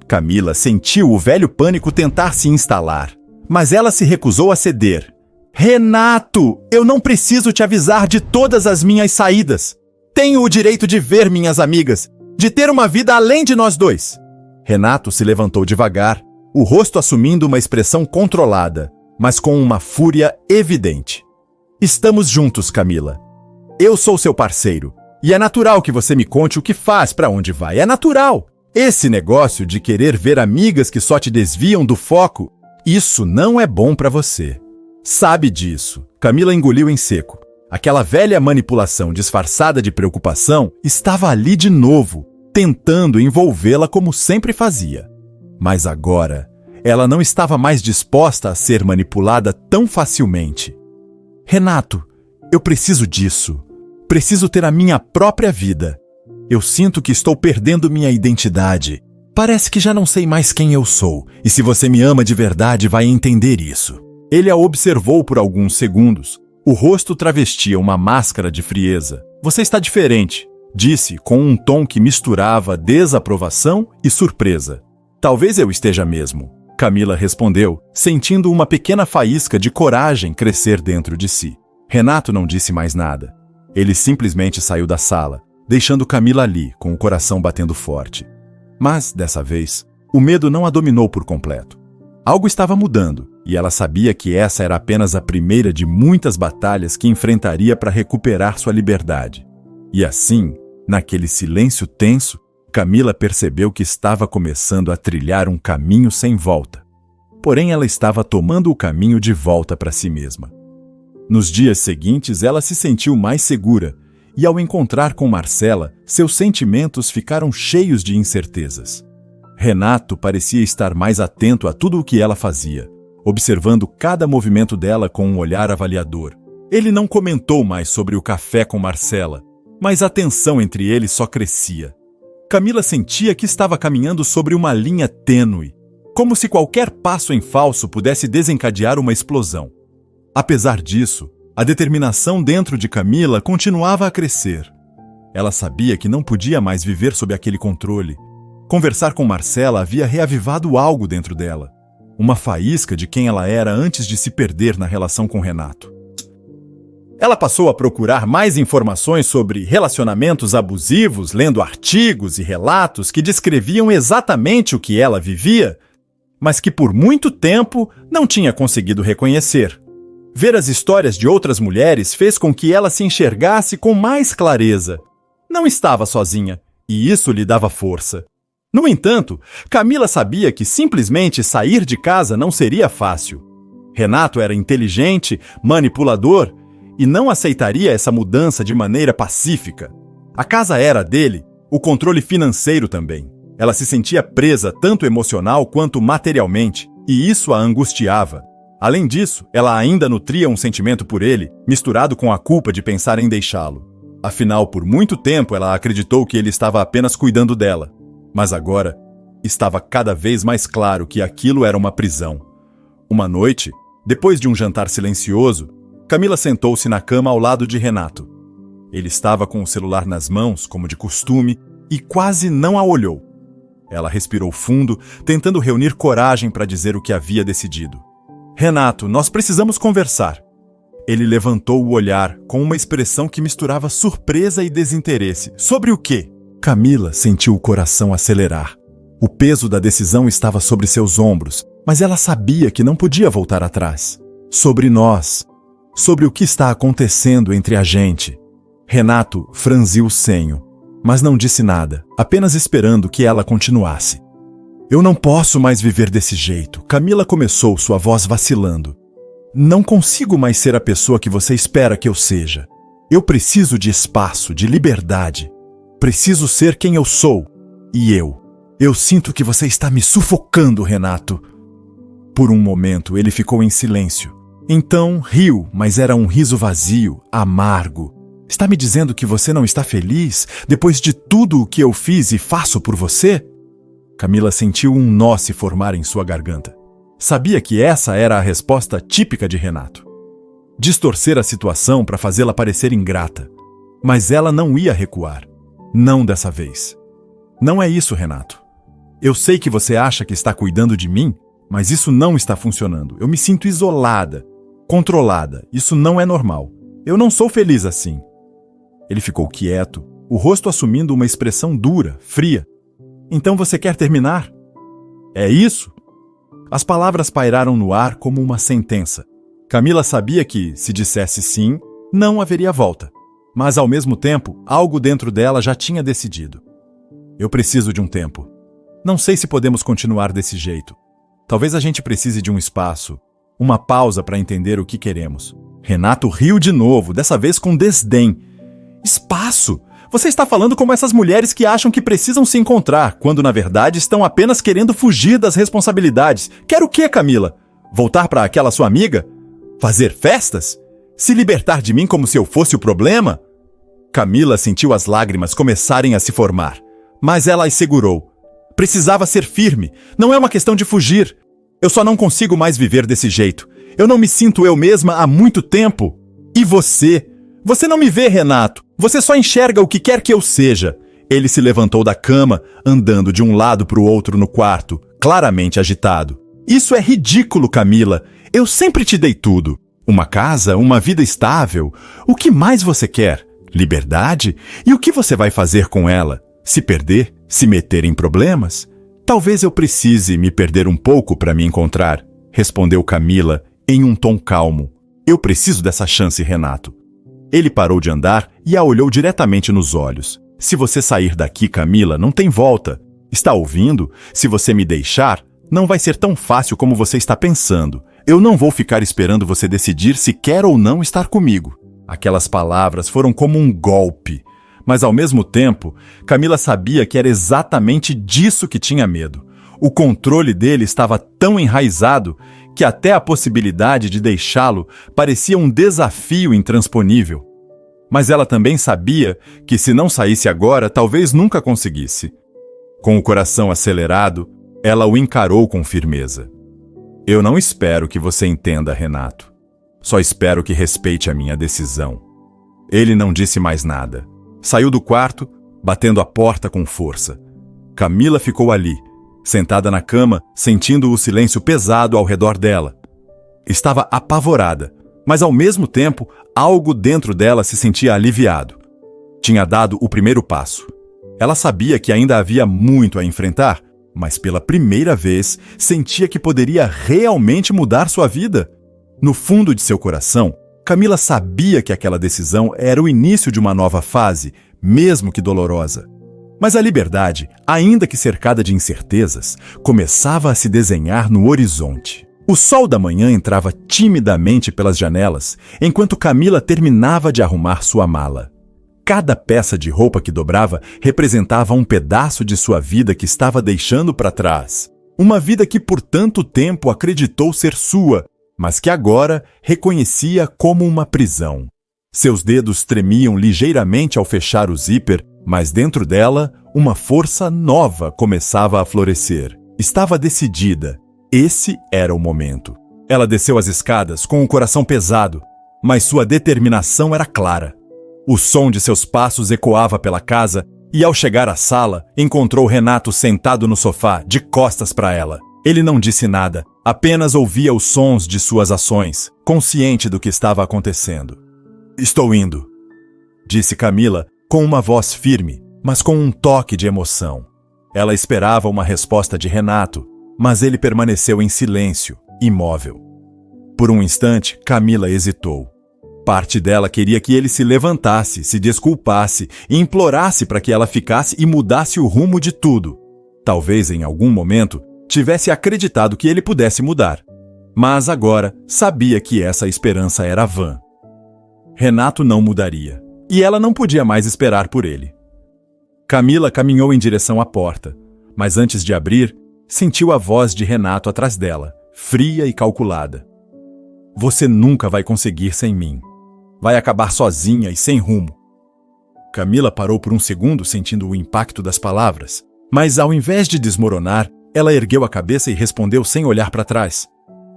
Camila sentiu o velho pânico tentar se instalar, mas ela se recusou a ceder. "Renato, eu não preciso te avisar de todas as minhas saídas. Tenho o direito de ver minhas amigas, de ter uma vida além de nós dois." Renato se levantou devagar, o rosto assumindo uma expressão controlada, mas com uma fúria evidente. "Estamos juntos, Camila. Eu sou seu parceiro, e é natural que você me conte o que faz, para onde vai. É natural. Esse negócio de querer ver amigas que só te desviam do foco, isso não é bom para você. Sabe disso." Camila engoliu em seco. Aquela velha manipulação disfarçada de preocupação estava ali de novo, tentando envolvê-la como sempre fazia. Mas agora, ela não estava mais disposta a ser manipulada tão facilmente. "Renato, eu preciso disso. Preciso ter a minha própria vida. Eu sinto que estou perdendo minha identidade. Parece que já não sei mais quem eu sou, e se você me ama de verdade, vai entender isso." Ele a observou por alguns segundos. O rosto travestia uma máscara de frieza. "Você está diferente", disse com um tom que misturava desaprovação e surpresa. "Talvez eu esteja mesmo", Camila respondeu, sentindo uma pequena faísca de coragem crescer dentro de si. Renato não disse mais nada. Ele simplesmente saiu da sala, deixando Camila ali, com o coração batendo forte. Mas, dessa vez, o medo não a dominou por completo. Algo estava mudando, e ela sabia que essa era apenas a primeira de muitas batalhas que enfrentaria para recuperar sua liberdade. E assim, naquele silêncio tenso, Camila percebeu que estava começando a trilhar um caminho sem volta. Porém, ela estava tomando o caminho de volta para si mesma. Nos dias seguintes, ela se sentiu mais segura, e ao encontrar com Marcela, seus sentimentos ficaram cheios de incertezas. Renato parecia estar mais atento a tudo o que ela fazia, observando cada movimento dela com um olhar avaliador. Ele não comentou mais sobre o café com Marcela, mas a tensão entre eles só crescia. Camila sentia que estava caminhando sobre uma linha tênue, como se qualquer passo em falso pudesse desencadear uma explosão. Apesar disso, a determinação dentro de Camila continuava a crescer. Ela sabia que não podia mais viver sob aquele controle. Conversar com Marcela havia reavivado algo dentro dela, uma faísca de quem ela era antes de se perder na relação com Renato. Ela passou a procurar mais informações sobre relacionamentos abusivos, lendo artigos e relatos que descreviam exatamente o que ela vivia, mas que por muito tempo não tinha conseguido reconhecer. Ver as histórias de outras mulheres fez com que ela se enxergasse com mais clareza. Não estava sozinha, e isso lhe dava força. No entanto, Camila sabia que simplesmente sair de casa não seria fácil. Renato era inteligente, manipulador, e não aceitaria essa mudança de maneira pacífica. A casa era dele, o controle financeiro também. Ela se sentia presa tanto emocional quanto materialmente, e isso a angustiava. Além disso, ela ainda nutria um sentimento por ele, misturado com a culpa de pensar em deixá-lo. Afinal, por muito tempo ela acreditou que ele estava apenas cuidando dela. Mas agora, estava cada vez mais claro que aquilo era uma prisão. Uma noite, depois de um jantar silencioso, Camila sentou-se na cama ao lado de Renato. Ele estava com o celular nas mãos, como de costume, e quase não a olhou. Ela respirou fundo, tentando reunir coragem para dizer o que havia decidido. "Renato, nós precisamos conversar." Ele levantou o olhar com uma expressão que misturava surpresa e desinteresse. "Sobre o quê?" Camila sentiu o coração acelerar. O peso da decisão estava sobre seus ombros, mas ela sabia que não podia voltar atrás. "Sobre nós. Sobre o que está acontecendo entre a gente." Renato franziu o senho, mas não disse nada, apenas esperando que ela continuasse. "Eu não posso mais viver desse jeito." Camila começou, sua voz vacilando. "Não consigo mais ser a pessoa que você espera que eu seja. Eu preciso de espaço, de liberdade. Preciso ser quem eu sou. E eu sinto que você está me sufocando, Renato." Por um momento, ele ficou em silêncio, Então riu, mas era um riso vazio, amargo. Está me dizendo que você não está feliz depois de tudo o que eu fiz e faço por você? Camila sentiu um nó se formar em sua garganta. Sabia que essa era a resposta típica de Renato. Distorcer a situação para fazê-la parecer ingrata. Mas ela não ia recuar. Não dessa vez. Não é isso, Renato. Eu sei que você acha que está cuidando de mim, mas isso não está funcionando. Eu me sinto isolada, controlada. Isso não é normal. Eu não sou feliz assim. Ele ficou quieto, o rosto assumindo uma expressão dura, fria. Então você quer terminar? É isso? As palavras pairaram no ar como uma sentença. Camila sabia que, se dissesse sim, não haveria volta. Mas, ao mesmo tempo, algo dentro dela já tinha decidido. Eu preciso de um tempo. Não sei se podemos continuar desse jeito. Talvez a gente precise de um espaço, uma pausa para entender o que queremos. Renato riu de novo, dessa vez com desdém. Espaço? Você está falando como essas mulheres que acham que precisam se encontrar, quando na verdade estão apenas querendo fugir das responsabilidades. Quer o quê, Camila? Voltar para aquela sua amiga? Fazer festas? Se libertar de mim como se eu fosse o problema? Camila sentiu as lágrimas começarem a se formar, mas ela as segurou. Precisava ser firme, não é uma questão de fugir. Eu só não consigo mais viver desse jeito. Eu não me sinto eu mesma há muito tempo. E você? Você não me vê, Renato. Você só enxerga o que quer que eu seja. Ele se levantou da cama, andando de um lado para o outro no quarto, claramente agitado. Isso é ridículo, Camila. Eu sempre te dei tudo. Uma casa, uma vida estável. O que mais você quer? Liberdade? E o que você vai fazer com ela? Se perder? Se meter em problemas? Talvez eu precise me perder um pouco para me encontrar, respondeu Camila em um tom calmo. Eu preciso dessa chance, Renato. Ele parou de andar e a olhou diretamente nos olhos. Se você sair daqui, Camila, não tem volta. Está ouvindo? Se você me deixar, não vai ser tão fácil como você está pensando. Eu não vou ficar esperando você decidir se quer ou não estar comigo. Aquelas palavras foram como um golpe. Mas, ao mesmo tempo, Camila sabia que era exatamente disso que tinha medo. O controle dele estava tão enraizado que até a possibilidade de deixá-lo parecia um desafio intransponível. Mas ela também sabia que, se não saísse agora, talvez nunca conseguisse. Com o coração acelerado, ela o encarou com firmeza. Eu não espero que você entenda, Renato. Só espero que respeite a minha decisão. Ele não disse mais nada. Saiu do quarto, batendo a porta com força. Camila ficou ali, sentada na cama, sentindo o silêncio pesado ao redor dela. Estava apavorada, mas ao mesmo tempo, algo dentro dela se sentia aliviado. Tinha dado o primeiro passo. Ela sabia que ainda havia muito a enfrentar, mas pela primeira vez sentia que poderia realmente mudar sua vida. No fundo de seu coração, Camila sabia que aquela decisão era o início de uma nova fase, mesmo que dolorosa. Mas a liberdade, ainda que cercada de incertezas, começava a se desenhar no horizonte. O sol da manhã entrava timidamente pelas janelas, enquanto Camila terminava de arrumar sua mala. Cada peça de roupa que dobrava representava um pedaço de sua vida que estava deixando para trás. Uma vida que por tanto tempo acreditou ser sua, mas que agora reconhecia como uma prisão. Seus dedos tremiam ligeiramente ao fechar o zíper, mas dentro dela, uma força nova começava a florescer. Estava decidida. Esse era o momento. Ela desceu as escadas com o coração pesado, mas sua determinação era clara. O som de seus passos ecoava pela casa e, ao chegar à sala, encontrou Renato sentado no sofá, de costas para ela. Ele não disse nada, apenas ouvia os sons de suas ações, consciente do que estava acontecendo. Estou indo, disse Camila, com uma voz firme, mas com um toque de emoção. Ela esperava uma resposta de Renato, mas ele permaneceu em silêncio, imóvel. Por um instante, Camila hesitou. Parte dela queria que ele se levantasse, se desculpasse e implorasse para que ela ficasse e mudasse o rumo de tudo. Talvez, em algum momento, tivesse acreditado que ele pudesse mudar. Mas agora sabia que essa esperança era vã. Renato não mudaria, e ela não podia mais esperar por ele. Camila caminhou em direção à porta, mas antes de abrir, sentiu a voz de Renato atrás dela, fria e calculada. Você nunca vai conseguir sem mim. Vai acabar sozinha e sem rumo. Camila parou por um segundo, sentindo o impacto das palavras. Mas ao invés de desmoronar, ela ergueu a cabeça e respondeu sem olhar para trás.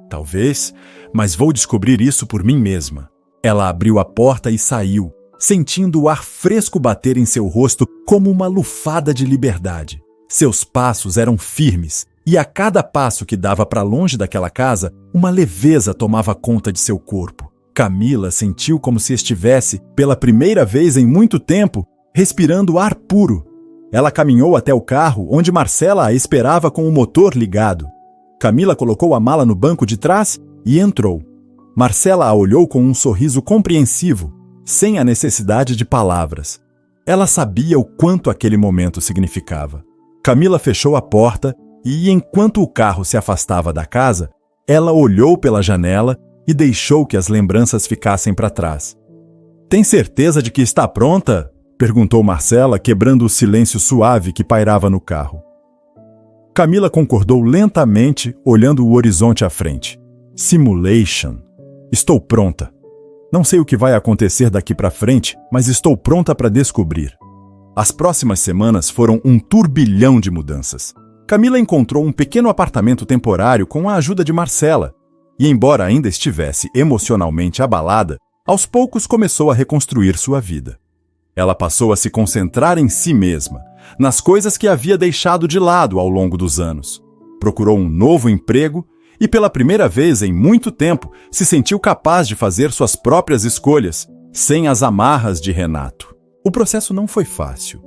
Talvez, mas vou descobrir isso por mim mesma. Ela abriu a porta e saiu, sentindo o ar fresco bater em seu rosto como uma lufada de liberdade. Seus passos eram firmes, e a cada passo que dava para longe daquela casa, uma leveza tomava conta de seu corpo. Camila sentiu como se estivesse, pela primeira vez em muito tempo, respirando ar puro. Ela caminhou até o carro, onde Marcela a esperava com o motor ligado. Camila colocou a mala no banco de trás e entrou. Marcela a olhou com um sorriso compreensivo, sem a necessidade de palavras. Ela sabia o quanto aquele momento significava. Camila fechou a porta e, enquanto o carro se afastava da casa, ela olhou pela janela e deixou que as lembranças ficassem para trás. "Tem certeza de que está pronta?" perguntou Marcela, quebrando o silêncio suave que pairava no carro. Camila concordou lentamente, olhando o horizonte à frente. Simulation. Estou pronta. Não sei o que vai acontecer daqui para frente, mas estou pronta para descobrir. As próximas semanas foram um turbilhão de mudanças. Camila encontrou um pequeno apartamento temporário com a ajuda de Marcela, e embora ainda estivesse emocionalmente abalada, aos poucos começou a reconstruir sua vida. Ela passou a se concentrar em si mesma, nas coisas que havia deixado de lado ao longo dos anos. Procurou um novo emprego e, pela primeira vez em muito tempo, se sentiu capaz de fazer suas próprias escolhas, sem as amarras de Renato. O processo não foi fácil.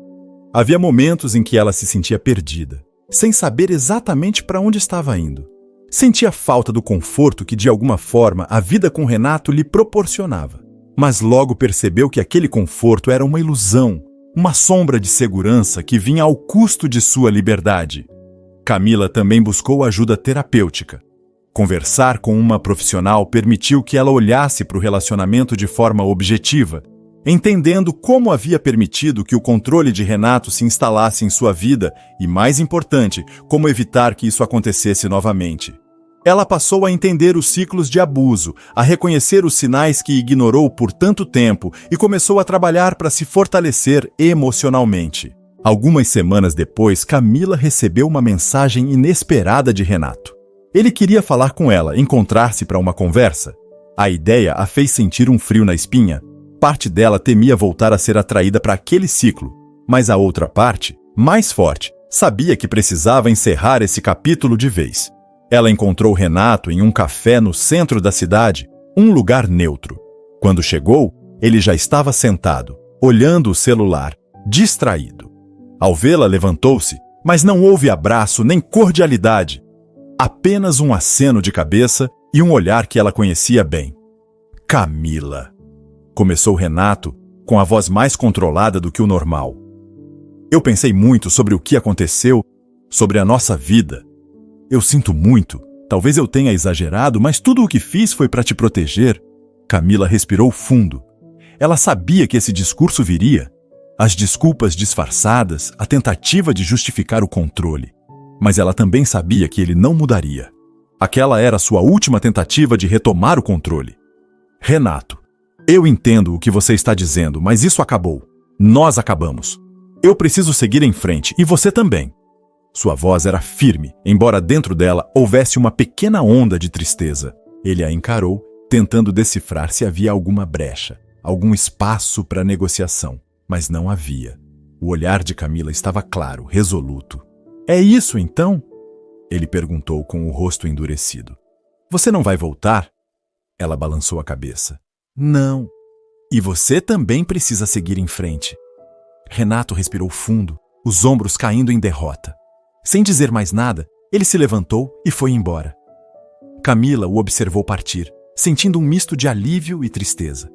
Havia momentos em que ela se sentia perdida, sem saber exatamente para onde estava indo. Sentia falta do conforto que, de alguma forma, a vida com Renato lhe proporcionava. Mas logo percebeu que aquele conforto era uma ilusão, uma sombra de segurança que vinha ao custo de sua liberdade. Camila também buscou ajuda terapêutica. Conversar com uma profissional permitiu que ela olhasse para o relacionamento de forma objetiva, entendendo como havia permitido que o controle de Renato se instalasse em sua vida e, mais importante, como evitar que isso acontecesse novamente. Ela passou a entender os ciclos de abuso, a reconhecer os sinais que ignorou por tanto tempo e começou a trabalhar para se fortalecer emocionalmente. Algumas semanas depois, Camila recebeu uma mensagem inesperada de Renato. Ele queria falar com ela, encontrar-se para uma conversa. A ideia a fez sentir um frio na espinha. Parte dela temia voltar a ser atraída para aquele ciclo, mas a outra parte, mais forte, sabia que precisava encerrar esse capítulo de vez. Ela encontrou Renato em um café no centro da cidade, um lugar neutro. Quando chegou, ele já estava sentado, olhando o celular, distraído. Ao vê-la, levantou-se, mas não houve abraço nem cordialidade. Apenas um aceno de cabeça e um olhar que ela conhecia bem. Camila. Começou Renato, com a voz mais controlada do que o normal. Eu pensei muito sobre o que aconteceu, sobre a nossa vida. Eu sinto muito, talvez eu tenha exagerado, mas tudo o que fiz foi para te proteger. Camila respirou fundo. Ela sabia que esse discurso viria. As desculpas disfarçadas, a tentativa de justificar o controle. Mas ela também sabia que ele não mudaria. Aquela era sua última tentativa de retomar o controle. Renato, eu entendo o que você está dizendo, mas isso acabou. Nós acabamos. Eu preciso seguir em frente, e você também. Sua voz era firme, embora dentro dela houvesse uma pequena onda de tristeza. Ele a encarou, tentando decifrar se havia alguma brecha, algum espaço para negociação. Mas não havia. O olhar de Camila estava claro, resoluto. É isso, então? Ele perguntou com o rosto endurecido. Você não vai voltar? Ela balançou a cabeça. Não. E você também precisa seguir em frente. Renato respirou fundo, os ombros caindo em derrota. Sem dizer mais nada, ele se levantou e foi embora. Camila o observou partir, sentindo um misto de alívio e tristeza.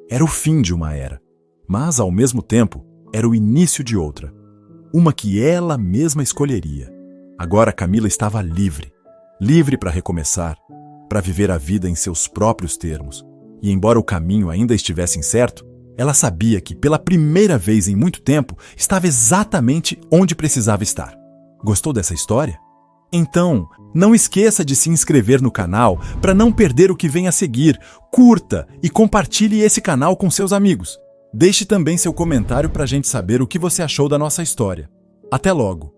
Era o fim de uma era, mas, ao mesmo tempo, era o início de outra. Uma que ela mesma escolheria. Agora Camila estava livre. Livre para recomeçar, para viver a vida em seus próprios termos. E embora o caminho ainda estivesse incerto, ela sabia que, pela primeira vez em muito tempo, estava exatamente onde precisava estar. Gostou dessa história? Então, Não esqueça de se inscrever no canal para não perder o que vem a seguir. Curta e compartilhe esse canal com seus amigos. Deixe também seu comentário para a gente saber o que você achou da nossa história. Até logo!